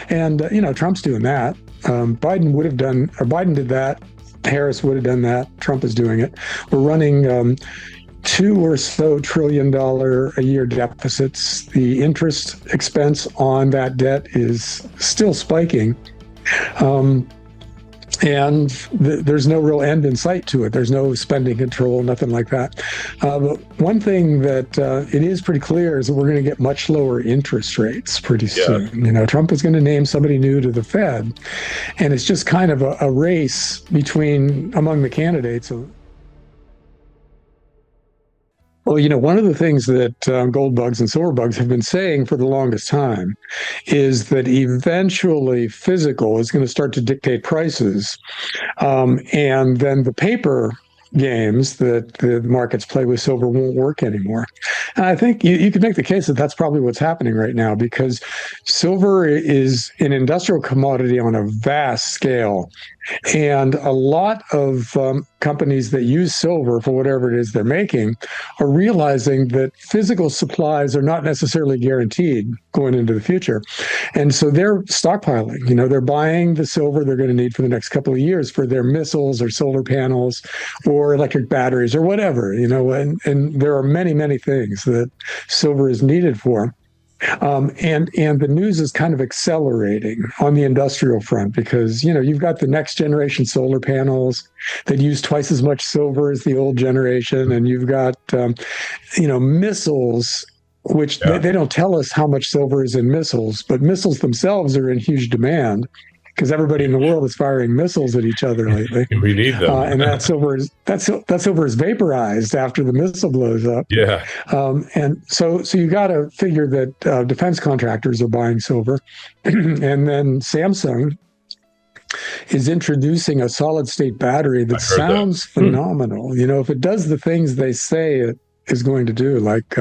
And, Trump's doing that. Biden did that. Harris would have done that. Trump is doing it. We're running $2 or so trillion a year deficits. The interest expense on that debt is still spiking. And there's no real end in sight to it. There's no spending control, nothing like that. But one thing that it is pretty clear is that we're going to get much lower interest rates pretty soon. Trump is going to name somebody new to the Fed, and it's just kind of a race among the candidates. Well, one of the things that gold bugs and silver bugs have been saying for the longest time is that eventually physical is going to start to dictate prices. And then the paper games that the markets play with silver won't work anymore. And I think you could make the case that that's probably what's happening right now, because silver is an industrial commodity on a vast scale. And a lot of companies that use silver for whatever it is they're making are realizing that physical supplies are not necessarily guaranteed going into the future. And so they're stockpiling. They're buying the silver they're going to need for the next couple of years for their missiles or solar panels or electric batteries or whatever, and there are many, many things that silver is needed for. And the news is kind of accelerating on the industrial front because, you've got the next generation solar panels that use twice as much silver as the old generation. And you've got, missiles, which they don't tell us how much silver is in missiles, but missiles themselves are in huge demand because everybody in the world is firing missiles at each other lately. We need them. And that silver is vaporized after the missile blows up. Yeah. And so you got to figure that defense contractors are buying silver. And then Samsung is introducing a solid state battery that sounds phenomenal. If it does the things they say it is going to do, like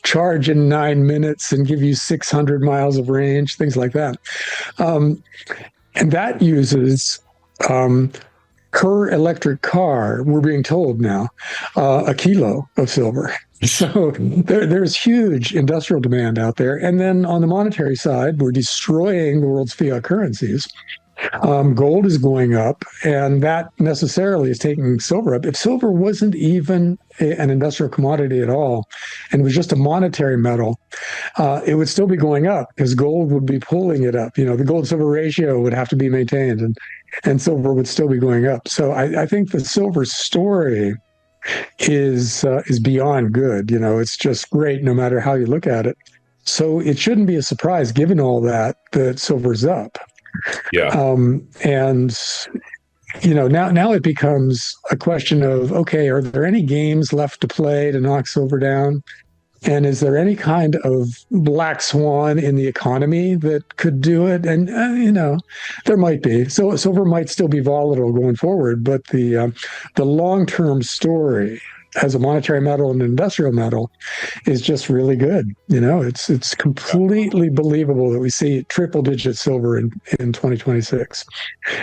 charge in 9 minutes and give you 600 miles of range, things like that. And that uses per electric car, we're being told now, a kilo of silver. So there's huge industrial demand out there. And then on the monetary side, we're destroying the world's fiat currencies. Gold is going up, and that necessarily is taking silver up. If silver wasn't even an industrial commodity at all, and was just a monetary metal, it would still be going up because gold would be pulling it up. The gold-silver ratio would have to be maintained, and silver would still be going up. So I think the silver story is beyond good. It's just great no matter how you look at it. So it shouldn't be a surprise, given all that silver's up. Yeah. And now it becomes a question of, okay, are there any games left to play to knock silver down? And is there any kind of black swan in the economy that could do it? And, there might be. So silver might still be volatile going forward, but the long-term story as a monetary metal and an industrial metal is just really good. It's completely believable that we see triple-digit silver in 2026.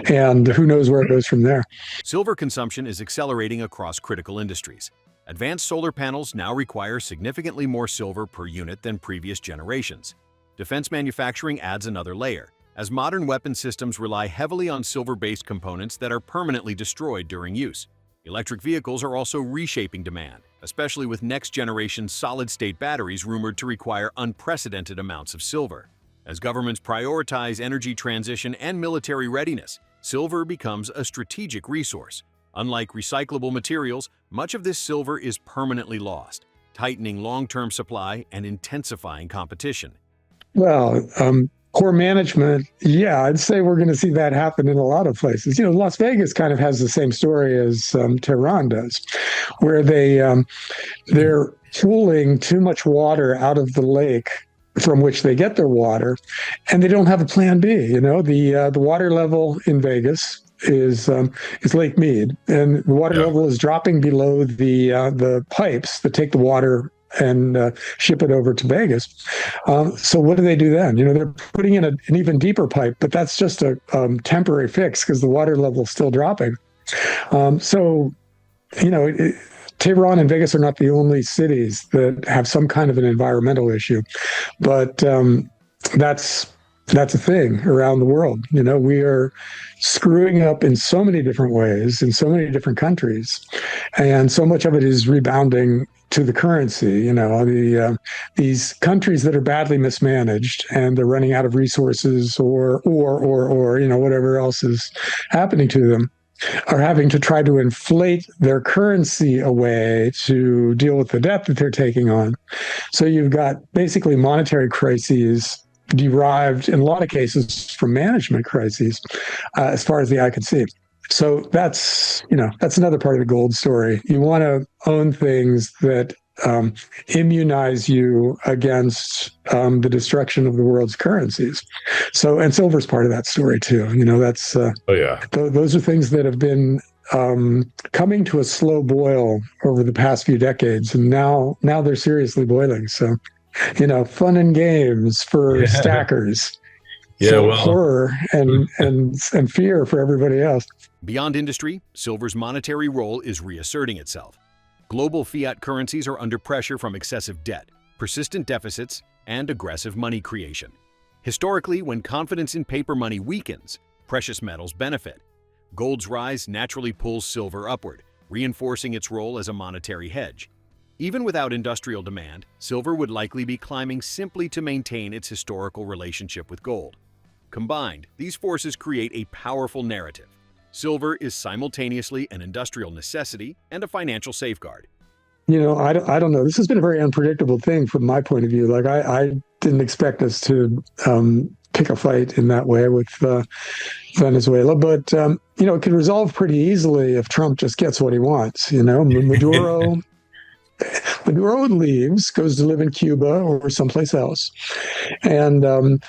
And who knows where it goes from there. Silver consumption is accelerating across critical industries. Advanced solar panels now require significantly more silver per unit than previous generations. Defense manufacturing adds another layer, as modern weapon systems rely heavily on silver-based components that are permanently destroyed during use. Electric vehicles are also reshaping demand, especially with next-generation solid-state batteries rumored to require unprecedented amounts of silver. As governments prioritize energy transition and military readiness, silver becomes a strategic resource. Unlike recyclable materials, much of this silver is permanently lost, tightening long-term supply and intensifying competition. Well, poor management, I'd say we're going to see that happen in a lot of places. Las Vegas kind of has the same story as Tehran does, where they're pulling too much water out of the lake from which they get their water, and they don't have a plan B. The water level in Vegas is Lake Mead, and the water level is dropping below the pipes that take the water and ship it over to Vegas. So what do they do then? They're putting in an even deeper pipe, but that's just a temporary fix because the water level is still dropping. Tehran and Vegas are not the only cities that have some kind of an environmental issue, but that's That's a thing around the world. We are screwing up in so many different ways in so many different countries, and so much of it is rebounding to the currency. These countries that are badly mismanaged and they're running out of resources, or whatever else is happening to them, are having to try to inflate their currency away to deal with the debt that they're taking on. So you've got basically monetary crises derived in a lot of cases from management crises, as far as the eye can see. So that's another part of the gold story. You want to own things that immunize you against the destruction of the world's currencies. And silver's part of that story too. That's those are things that have been coming to a slow boil over the past few decades, and now they're seriously boiling. So, fun and games for stackers. Horror and fear for everybody else. Beyond industry, silver's monetary role is reasserting itself. Global fiat currencies are under pressure from excessive debt, persistent deficits, and aggressive money creation. Historically, when confidence in paper money weakens, precious metals benefit. Gold's rise naturally pulls silver upward, reinforcing its role as a monetary hedge. Even without industrial demand, silver would likely be climbing simply to maintain its historical relationship with gold. Combined, these forces create a powerful narrative. Silver is simultaneously an industrial necessity and a financial safeguard. I don't know. This has been a very unpredictable thing from my point of view. Like I didn't expect us to pick a fight in that way with Venezuela, but it could resolve pretty easily if Trump just gets what he wants. Maduro leaves, goes to live in Cuba or someplace else, and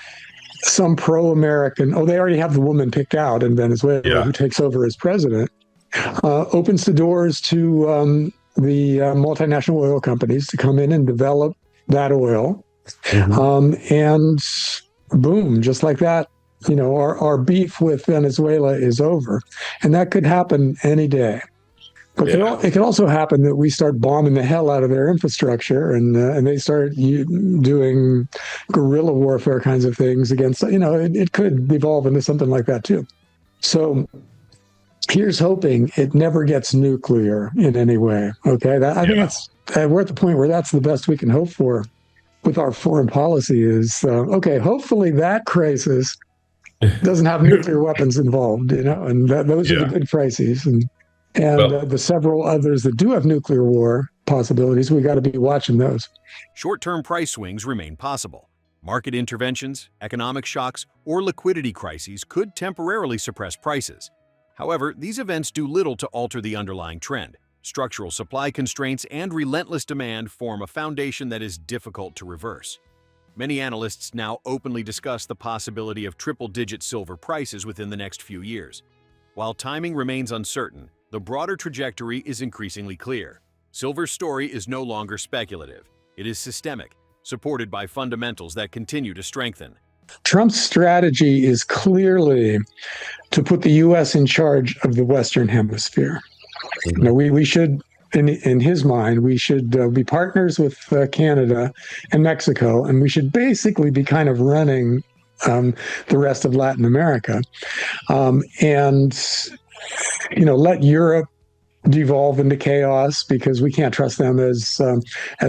some pro-American, they already have the woman picked out in Venezuela who takes over as president, opens the doors to the multinational oil companies to come in and develop that oil. And boom, just like that, our beef with Venezuela is over. And that could happen any day. But it could also happen that we start bombing the hell out of their infrastructure, and they start doing guerrilla warfare kinds of things against. It could evolve into something like that too. So here's hoping it never gets nuclear in any way. Okay, I think we're at the point where that's the best we can hope for with our foreign policy. Is hopefully that crisis doesn't have nuclear weapons involved. And those are the good crises. And the several others that do have nuclear war possibilities, we got to be watching those. Short-term price swings remain possible. Market interventions, economic shocks, or liquidity crises could temporarily suppress prices. However, these events do little to alter the underlying trend. Structural supply constraints and relentless demand form a foundation that is difficult to reverse. Many analysts now openly discuss the possibility of triple-digit silver prices within the next few years. While timing remains uncertain, the broader trajectory is increasingly clear. Silver's story is no longer speculative. It is systemic, supported by fundamentals that continue to strengthen. Trump's strategy is clearly to put the U.S. in charge of the Western Hemisphere. We should, in his mind, we should be partners with Canada and Mexico, and we should basically be kind of running the rest of Latin America. Let Europe devolve into chaos because we can't trust them as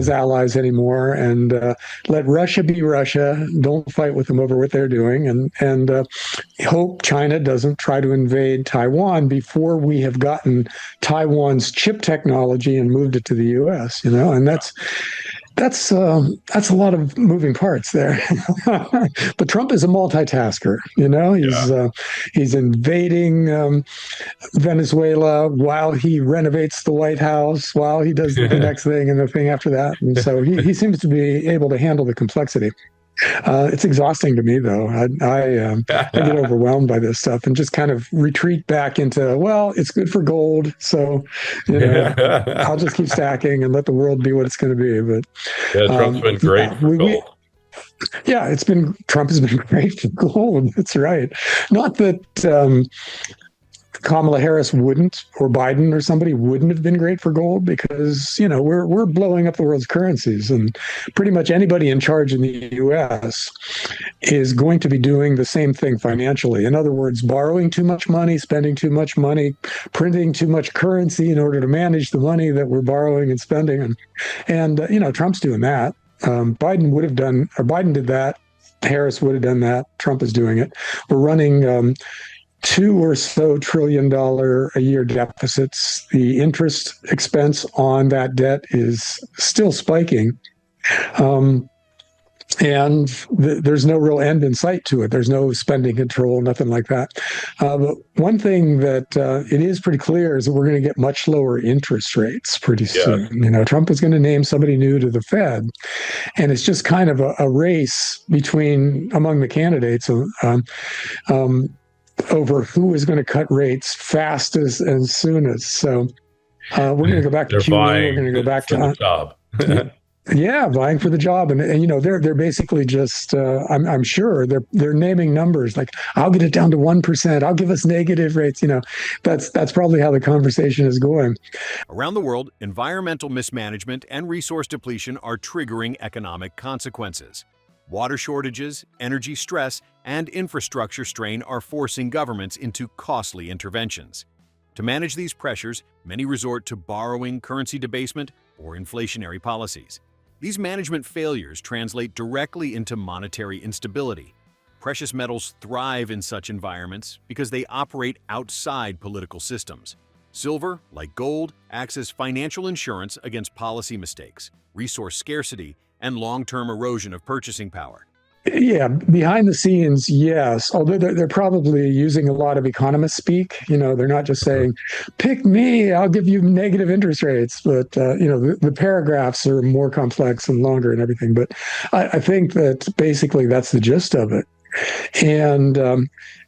allies anymore, and let Russia be Russia. Don't fight with them over what they're doing, and hope China doesn't try to invade Taiwan before we have gotten Taiwan's chip technology and moved it to the U.S. And that's a lot of moving parts there. But Trump is a multitasker. He's invading Venezuela while he renovates the White House, while he does the next thing and the thing after that. And so he seems to be able to handle the complexity. It's exhausting to me, though. I get overwhelmed by this stuff and just kind of retreat back into, it's good for gold, so I'll just keep stacking and let the world be what it's going to be. But Trump's been great for gold. Trump has been great for gold. That's right. Not that Kamala Harris wouldn't, or Biden or somebody wouldn't have been great for gold because, we're blowing up the world's currencies, and pretty much anybody in charge in the US is going to be doing the same thing financially. In other words, borrowing too much money, spending too much money, printing too much currency in order to manage the money that we're borrowing and spending. And Trump's doing that. Biden did that. Harris would have done that. Trump is doing it. We're running $2 or so trillion a year deficits. The interest expense on that debt is still spiking. And there's no real end in sight to it. There's no spending control, nothing like that. But one thing that it is pretty clear is that we're going to get much lower interest rates pretty soon. Trump is going to name somebody new to the Fed, and it's just kind of a race among the candidates over who is going to cut rates fastest and soonest. So we're going to go back to QE. We're going to go back to the job. Yeah, vying for the job, and they're basically just I'm sure they're naming numbers like, I'll get it down to 1%. I'll give us negative rates. That's probably how the conversation is going. Around the world, environmental mismanagement and resource depletion are triggering economic consequences. Water shortages, energy stress, and infrastructure strain are forcing governments into costly interventions. To manage these pressures, many resort to borrowing, currency debasement, or inflationary policies. These management failures translate directly into monetary instability. Precious metals thrive in such environments because they operate outside political systems. Silver, like gold, acts as financial insurance against policy mistakes, resource scarcity, and long-term erosion of purchasing power. Yeah, behind the scenes, yes. Although they're probably using a lot of economist speak. They're not just saying, "Pick me, I'll give you negative interest rates." But the paragraphs are more complex and longer and everything. But I think that basically that's the gist of it, and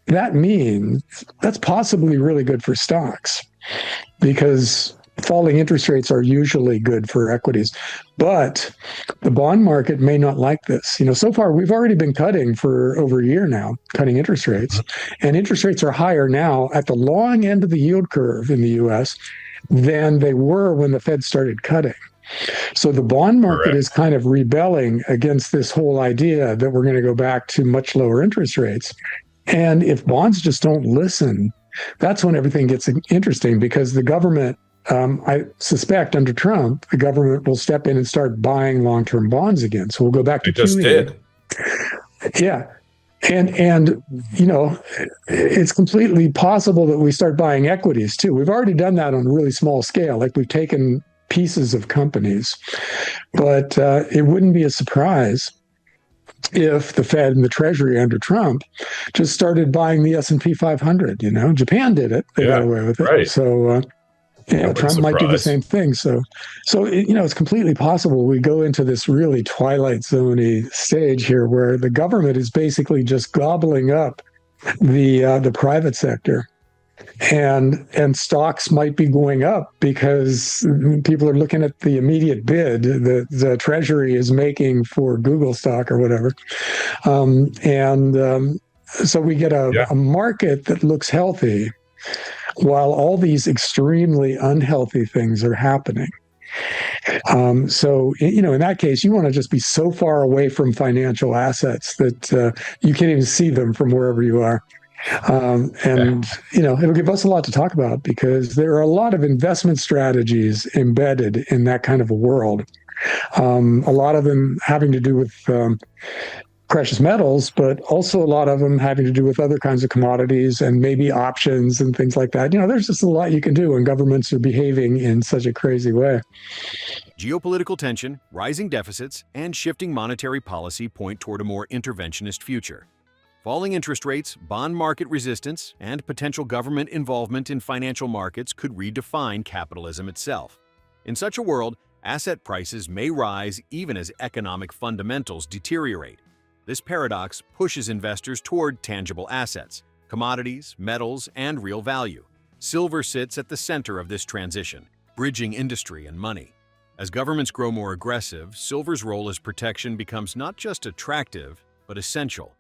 that means that's possibly really good for stocks because falling interest rates are usually good for equities, but the bond market may not like this. So far we've already been cutting for over a year now, cutting interest rates, and interest rates are higher now at the long end of the yield curve in the US than they were when the Fed started cutting. So the bond market is kind of rebelling against this whole idea that we're going to go back to much lower interest rates. And if bonds just don't listen, that's when everything gets interesting, because the government, I suspect under Trump, the government will step in and start buying long-term bonds again. So we'll go back to QE. Just did. Yeah. And it's completely possible that we start buying equities too. We've already done that on a really small scale. Like we've taken pieces of companies, but it wouldn't be a surprise if the Fed and the Treasury under Trump just started buying the S&P 500. Japan did it. They got away with it. Right. So Trump might do the same thing. So it's completely possible we go into this really Twilight Zone-y stage here where the government is basically just gobbling up the private sector, and stocks might be going up because people are looking at the immediate bid that the Treasury is making for Google stock or whatever, so we get a market that looks healthy, while all these extremely unhealthy things are happening. So in that case, you want to just be so far away from financial assets that you can't even see them from wherever you are. It'll give us a lot to talk about because there are a lot of investment strategies embedded in that kind of a world. A lot of them having to do with precious metals, but also a lot of them having to do with other kinds of commodities and maybe options and things like that. There's just a lot you can do when governments are behaving in such a crazy way. Geopolitical tension, rising deficits, and shifting monetary policy point toward a more interventionist future. Falling interest rates, bond market resistance, and potential government involvement in financial markets could redefine capitalism itself. In such a world, asset prices may rise even as economic fundamentals deteriorate. This paradox pushes investors toward tangible assets, commodities, metals, and real value. Silver sits at the center of this transition, bridging industry and money. As governments grow more aggressive, silver's role as protection becomes not just attractive, but essential.